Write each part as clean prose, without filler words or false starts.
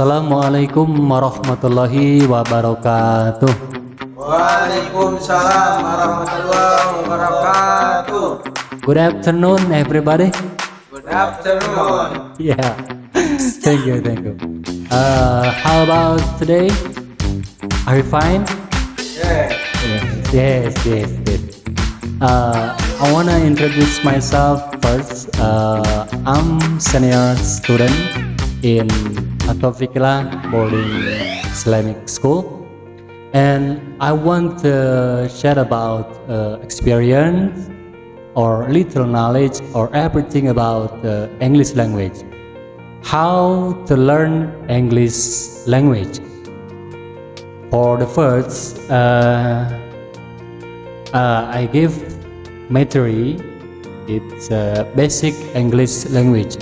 Assalamualaikum warahmatullahi wabarakatuh. Waalaikumsalam warahmatullahi wabarakatuh. Good afternoon, everybody. Good afternoon. Yeah, thank you, thank you. How about today? Are you fine? Yeah. Yes. I wanna introduce myself first. I'm senior student in Atofikila Boarding Islamic School, and I want to share about experience or little knowledge or everything about English language. How to learn English language. For the first, I give material. It's basic English language.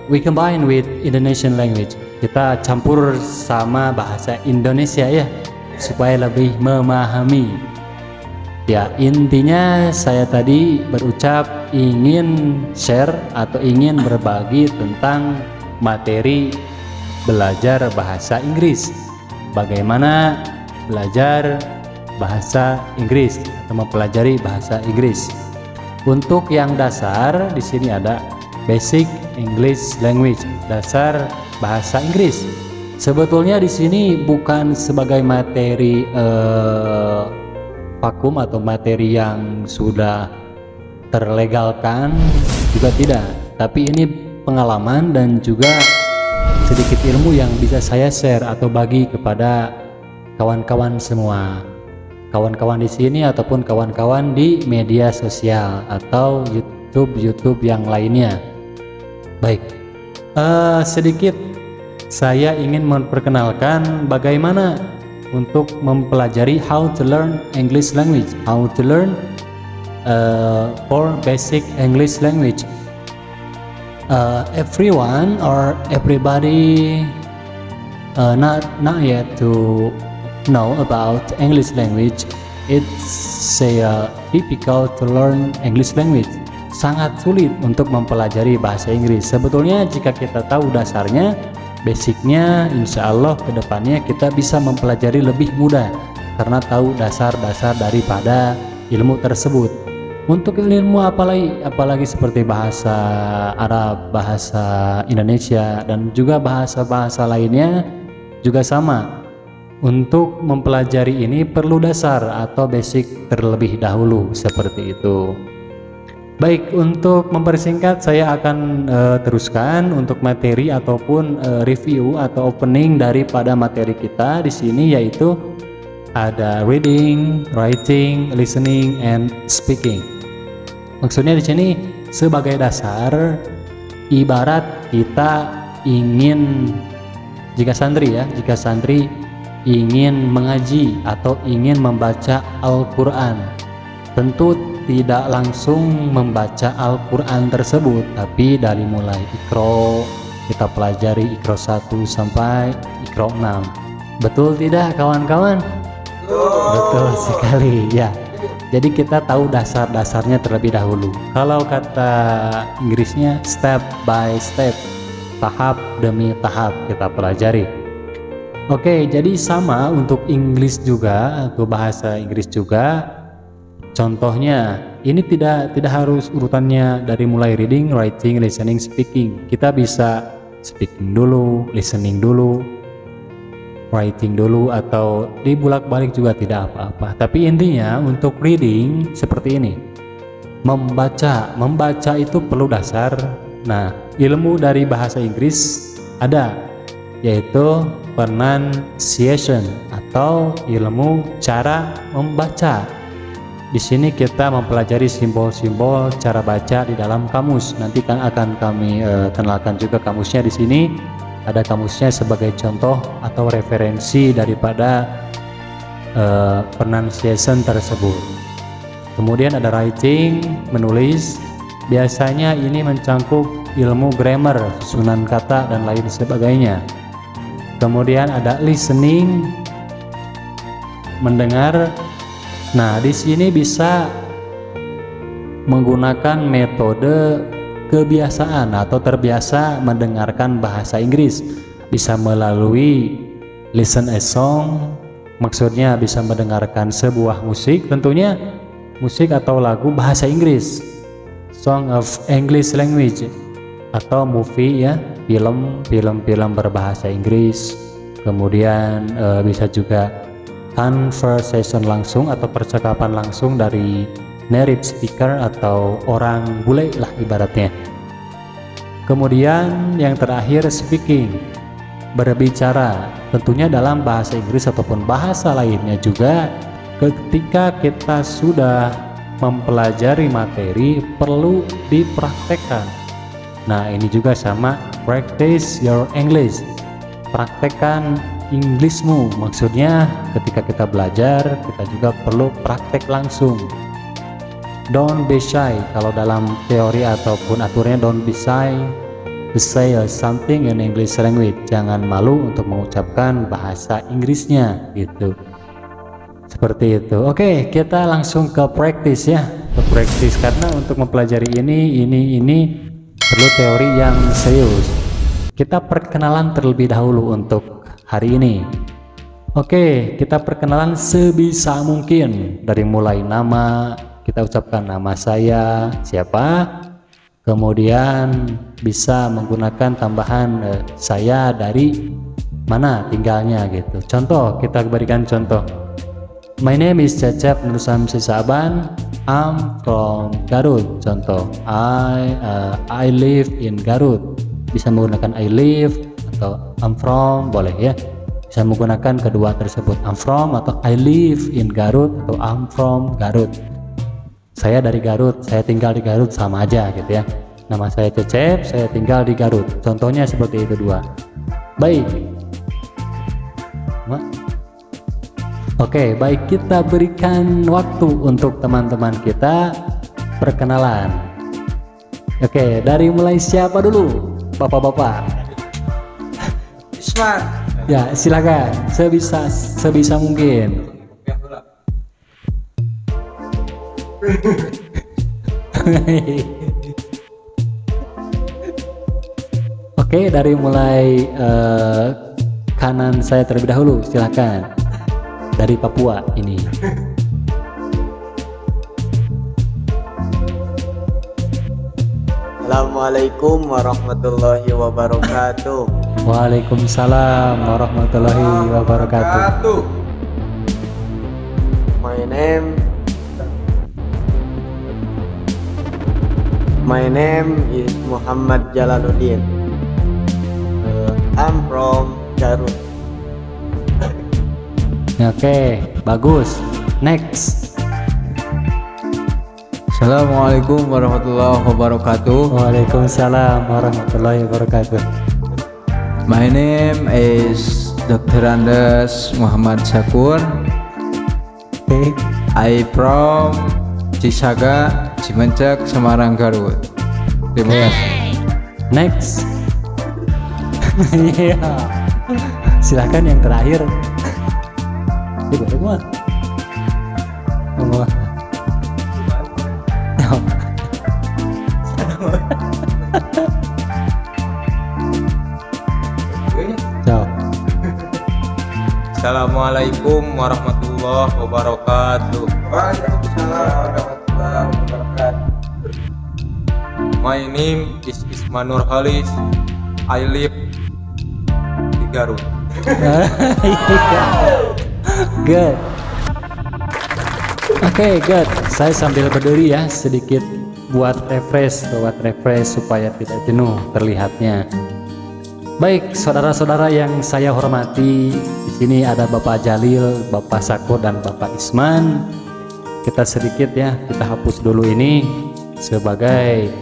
We combine with Indonesian language. Kita campur sama bahasa Indonesia ya, supaya lebih memahami. Ya, intinya saya tadi berucap ingin share atau ingin berbagi tentang materi belajar bahasa Inggris. Bagaimana belajar bahasa Inggris atau mempelajari bahasa Inggris. Untuk yang dasar di sini ada Basic English Language, dasar bahasa Inggris. Sebetulnya di sini bukan sebagai materi vakum atau materi yang sudah terlegalkan, juga tidak. Tapi ini pengalaman dan juga sedikit ilmu yang bisa saya share atau bagi kepada kawan-kawan semua. Kawan-kawan di sini ataupun kawan-kawan di media sosial atau YouTube yang lainnya. Baik, sedikit saya ingin memperkenalkan bagaimana untuk mempelajari how to learn English language, how to learn for basic English language. Everyone or everybody not yet to know about English language. It's difficult to learn English language. Sangat sulit untuk mempelajari bahasa Inggris. Sebetulnya jika kita tahu dasarnya, basicnya, insya Allah kedepannya kita bisa mempelajari lebih mudah karena tahu dasar-dasar daripada ilmu tersebut. Untuk ilmu apalagi seperti bahasa Arab, bahasa Indonesia, dan juga bahasa-bahasa lainnya juga sama. Untuk mempelajari ini perlu dasar atau basic terlebih dahulu, seperti itu. Baik, untuk mempersingkat saya akan teruskan untuk materi ataupun review atau opening daripada materi kita di sini, yaitu ada reading, writing, listening, and speaking. Maksudnya di sini sebagai dasar, ibarat kita ingin, jika santri ingin mengaji atau ingin membaca Al-Quran, tentu tidak langsung membaca Al-Quran tersebut, tapi dari mulai Iqra, kita pelajari Iqra 1 sampai Iqra 6. Betul tidak kawan-kawan? Betul sekali ya. Jadi kita tahu dasar-dasarnya terlebih dahulu. Kalau kata Inggrisnya step by step, tahap demi tahap kita pelajari. Oke, jadi sama untuk Inggris juga atau bahasa Inggris juga. Contohnya, ini tidak harus urutannya dari mulai reading, writing, listening, speaking. Kita bisa speaking dulu, listening dulu, writing dulu, atau dibulak-balik juga tidak apa-apa. Tapi intinya untuk reading seperti ini. Membaca itu perlu dasar. Nah, ilmu dari bahasa Inggris ada, yaitu pronunciation atau ilmu cara membaca. Di sini kita mempelajari simbol-simbol cara baca di dalam kamus. Nanti kan akan kami kenalkan juga kamusnya di sini. Ada kamusnya sebagai contoh atau referensi daripada pronunciation tersebut. Kemudian ada writing, menulis. Biasanya ini mencangkup ilmu grammar, susunan kata dan lain sebagainya. Kemudian ada listening, mendengar. Nah, di sini bisa menggunakan metode kebiasaan atau terbiasa mendengarkan bahasa Inggris, bisa melalui listen a song, maksudnya bisa mendengarkan sebuah musik, tentunya musik atau lagu bahasa Inggris, song of English language, atau movie ya, film berbahasa Inggris. Kemudian bisa juga conversation langsung atau percakapan langsung dari native speaker atau orang bule lah ibaratnya. Kemudian yang terakhir speaking, berbicara, tentunya dalam bahasa Inggris ataupun bahasa lainnya juga. Ketika kita sudah mempelajari materi perlu dipraktekkan. Nah ini juga sama, practice your English, praktekkan Inggrismu, maksudnya ketika kita belajar kita juga perlu praktek langsung. Don't be shy, kalau dalam teori ataupun aturannya don't be shy to say something in English language, jangan malu untuk mengucapkan bahasa Inggrisnya gitu. Seperti itu. Oke, kita langsung ke practice ya, ke practice, karena untuk mempelajari ini perlu teori yang serius. Kita perkenalan terlebih dahulu untuk hari ini. Oke, kita perkenalan sebisa mungkin dari mulai nama, kita ucapkan nama saya siapa, kemudian bisa menggunakan tambahan saya dari mana tinggalnya gitu. Contoh, kita berikan contoh. My name is Cecep Nur Samsi Saban. I'm from Garut. Contoh, I live in Garut. Bisa menggunakan I live atau I'm from, boleh ya. Bisa menggunakan kedua tersebut, I'm from atau I live in Garut atau I'm from Garut. Saya dari Garut, saya tinggal di Garut, sama aja gitu ya. Nama saya Cecep, saya tinggal di Garut. Contohnya seperti itu dua. Baik. Oke, baik, kita berikan waktu untuk teman-teman kita perkenalan. Oke, dari mulai siapa dulu? Bapak-bapak. Isman. Ya, silakan. Sebisa mungkin. Oke, dari mulai kanan saya terlebih dahulu, silakan. Dari Papua ini. Assalamualaikum warahmatullahi wabarakatuh. Waalaikumsalam warahmatullahi wabarakatuh. My name is Muhammad Jalaluddin. I'm from Garut. Oke, bagus. Next. Assalamualaikum warahmatullahi wabarakatuh. Waalaikumsalam warahmatullahi wabarakatuh. My name is Dr. Andes Muhammad Syakur. Oke. I from Cisaga, Cimancak, Semarang, Garut. Terima kasih. Next. Iya. Silakan yang terakhir. Boleh mah. Ngomong. Assalamualaikum warahmatullahi wabarakatuh. Waalaikumsalam warahmatullahi wabarakatuh. My name is Ismanur Halis. I live di Garut. Good. Oke, good. Saya sambil berdiri ya sedikit buat refresh supaya tidak jenuh terlihatnya. Baik, saudara-saudara yang saya hormati, di sini ada Bapak Jalil, Bapak Sakur, dan Bapak Isman. Kita sedikit ya, kita hapus dulu ini sebagai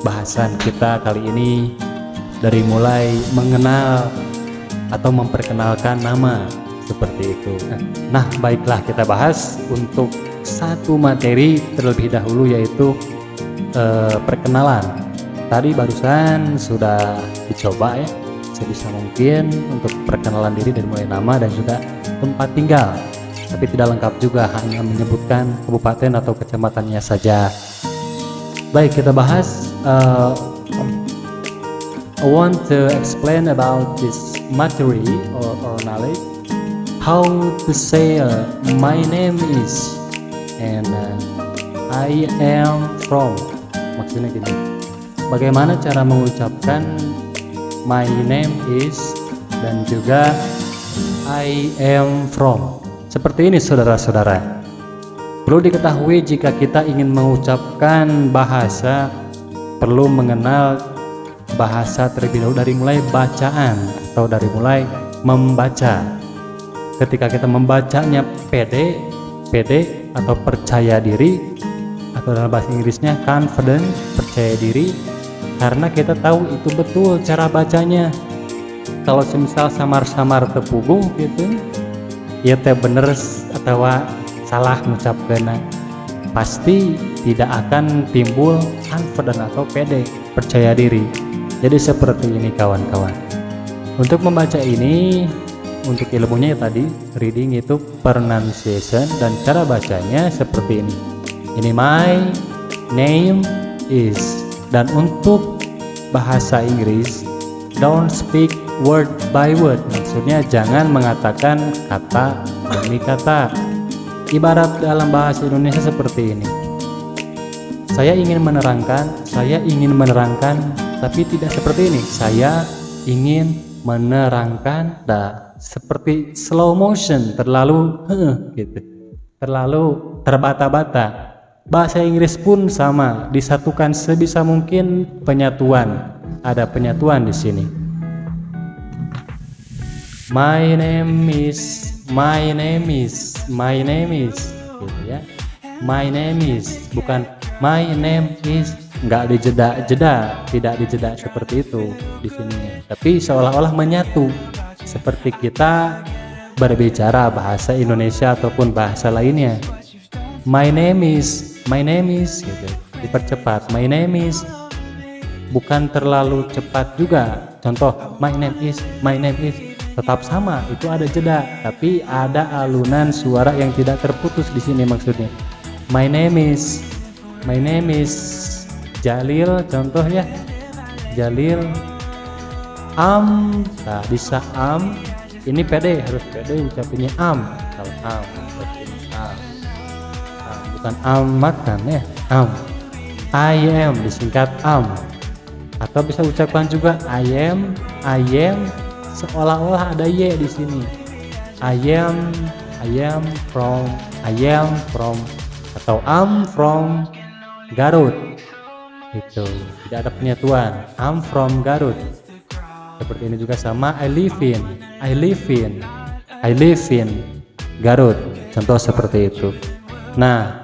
bahasan kita kali ini, dari mulai mengenal atau memperkenalkan nama seperti itu. Nah, baiklah, kita bahas untuk satu materi terlebih dahulu, yaitu perkenalan. Tadi barusan sudah dicoba ya, sebisa mungkin untuk perkenalan diri dari mulai nama dan juga tempat tinggal, tapi tidak lengkap juga, hanya menyebutkan kabupaten atau kecamatannya saja. Baik, kita bahas. I want to explain about this material or knowledge. How to say my name is and I am from. Maksudnya gini. Bagaimana cara mengucapkan my name is dan juga I am from. Seperti ini saudara-saudara. Perlu diketahui jika kita ingin mengucapkan bahasa, perlu mengenal bahasa terlebih dahulu dari mulai bacaan atau dari mulai membaca. Ketika kita membacanya pede atau percaya diri, atau dalam bahasa Inggrisnya confident, percaya diri, karena kita tahu itu betul cara bacanya. Kalau semisal samar-samar tepuguh gitu, ya teh bener atau salah mengucapkan, pasti tidak akan timbul confident atau pede, percaya diri. Jadi seperti ini kawan-kawan. Untuk membaca ini, untuk ilmunya tadi reading itu pronunciation dan cara bacanya seperti ini. Ini my name is. Dan untuk bahasa Inggris, don't speak word by word. Maksudnya jangan mengatakan kata demi kata. Ibarat dalam bahasa Indonesia seperti ini. Saya ingin menerangkan, tapi tidak seperti ini. Saya ingin menerangkan, seperti slow motion, terlalu gitu, terlalu terbata-bata. Bahasa Inggris pun sama, disatukan sebisa mungkin penyatuan. Ada penyatuan di sini. My name is gitu ya. My name is, bukan my name is, nggak dijeda, tidak dijeda seperti itu di sini. Tapi seolah-olah menyatu, seperti kita berbicara bahasa Indonesia ataupun bahasa lainnya. My name is gitu. Dipercepat. My name is, bukan terlalu cepat juga. Contoh, my name is, tetap sama, itu ada jeda, tapi ada alunan suara yang tidak terputus di sini maksudnya. My name is Jalil, contoh ya, Jalil. Bisa ini pede, harus pede ucapinnya kalau bukan makan ya, I am disingkat atau bisa ucapkan juga I am seolah-olah ada y di sini. I am from atau I'm from Garut. Itu tidak ada penyatuan. I'm from Garut. Seperti ini juga sama I live in Garut. Contoh seperti itu. Nah,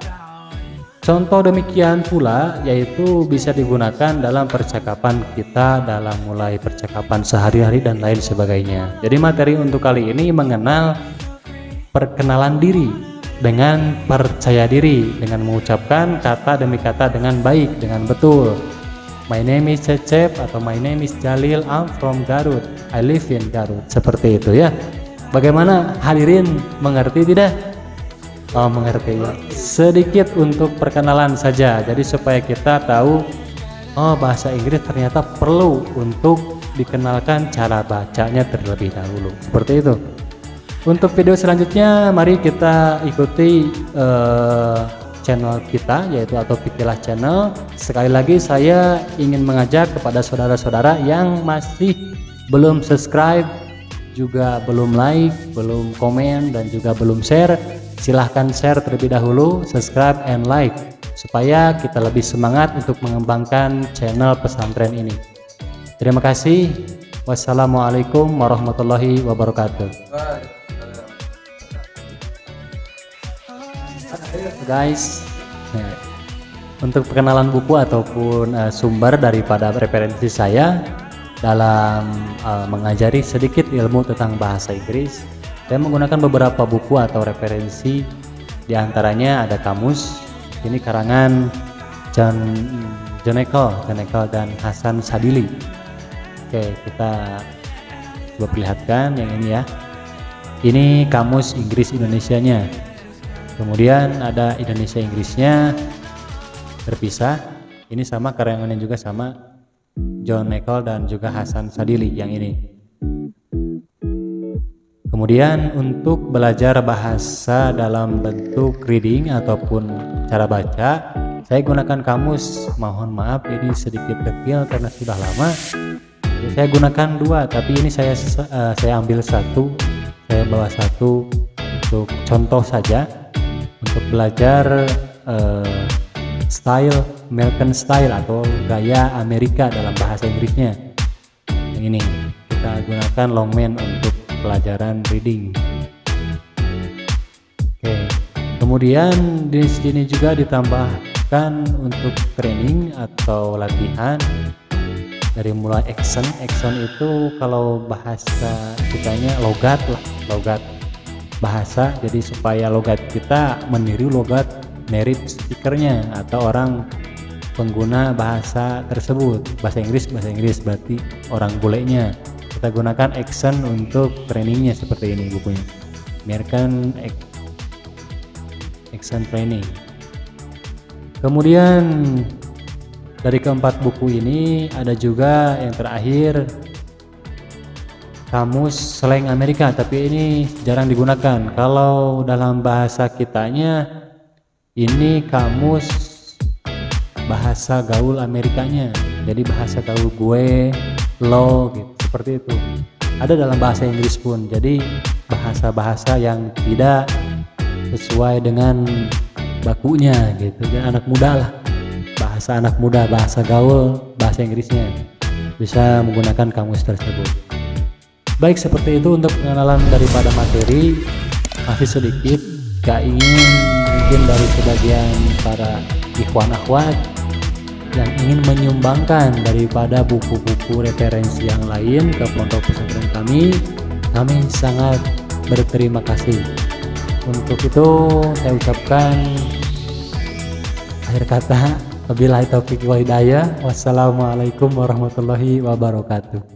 contoh demikian pula yaitu bisa digunakan dalam percakapan kita, dalam mulai percakapan sehari-hari dan lain sebagainya. Jadi materi untuk kali ini mengenal perkenalan diri dengan percaya diri, dengan mengucapkan kata demi kata dengan baik, dengan betul. My name is Cecep atau my name is Jalil, I'm from Garut, I live in Garut. Seperti itu ya. Bagaimana hadirin, mengerti tidak? Oh, mengerti ya. Sedikit untuk perkenalan saja, jadi supaya kita tahu bahasa Inggris ternyata perlu untuk dikenalkan cara bacanya terlebih dahulu. Seperti itu. Untuk video selanjutnya mari kita ikuti channel kita, yaitu atau Pikilah Channel. Sekali lagi saya ingin mengajak kepada saudara-saudara yang masih belum subscribe, juga belum like, belum komen, dan juga belum share, silahkan share terlebih dahulu, subscribe and like, supaya kita lebih semangat untuk mengembangkan channel pesantren ini. Terima kasih. Wassalamualaikum warahmatullahi wabarakatuh. Guys, untuk perkenalan buku ataupun sumber daripada referensi saya dalam mengajari sedikit ilmu tentang bahasa Inggris, saya menggunakan beberapa buku atau referensi. Di antaranya ada kamus, ini karangan John Eckel dan Hasan Sadili. Oke, kita coba perlihatkan yang ini ya. Ini kamus Inggris Indonesianya. Kemudian ada Indonesia Inggrisnya terpisah. Ini sama karangannya juga sama John Nicol dan juga Hasan Sadili yang ini. Kemudian untuk belajar bahasa dalam bentuk reading ataupun cara baca, saya gunakan kamus. Mohon maaf ini sedikit kecil karena sudah lama. Saya gunakan 2, tapi ini saya ambil 1. Saya bawa 1 untuk contoh saja untuk belajar style American style atau gaya Amerika dalam bahasa Inggrisnya. Yang ini kita gunakan Longman untuk pelajaran reading. Oke. Kemudian di sini juga ditambahkan untuk training atau latihan dari mulai action itu kalau bahasa kitanya logat bahasa, jadi supaya logat kita meniru logat native speakernya atau orang pengguna bahasa tersebut. Bahasa Inggris berarti orang bulenya. Kita gunakan action untuk trainingnya seperti ini bukunya, American Action Training. Kemudian dari keempat buku ini ada juga yang terakhir kamus slang Amerika, tapi ini jarang digunakan. Kalau dalam bahasa kitanya ini kamus bahasa gaul Amerikanya, jadi bahasa gaul gue, lo gitu, seperti itu. Ada dalam bahasa Inggris pun, jadi bahasa-bahasa yang tidak sesuai dengan bakunya gitu, dan anak muda lah, bahasa anak muda, bahasa gaul, bahasa Inggrisnya bisa menggunakan kamus tersebut. Baik, seperti itu untuk pengenalan daripada materi. Masih sedikit, gak ingin mungkin dari sebagian para ikhwan akhwat yang ingin menyumbangkan daripada buku-buku referensi yang lain ke pondok pesantren kami sangat berterima kasih. Untuk itu saya ucapkan akhir kata, wabillahi taufiq wal hidayah. Wassalamualaikum warahmatullahi wabarakatuh.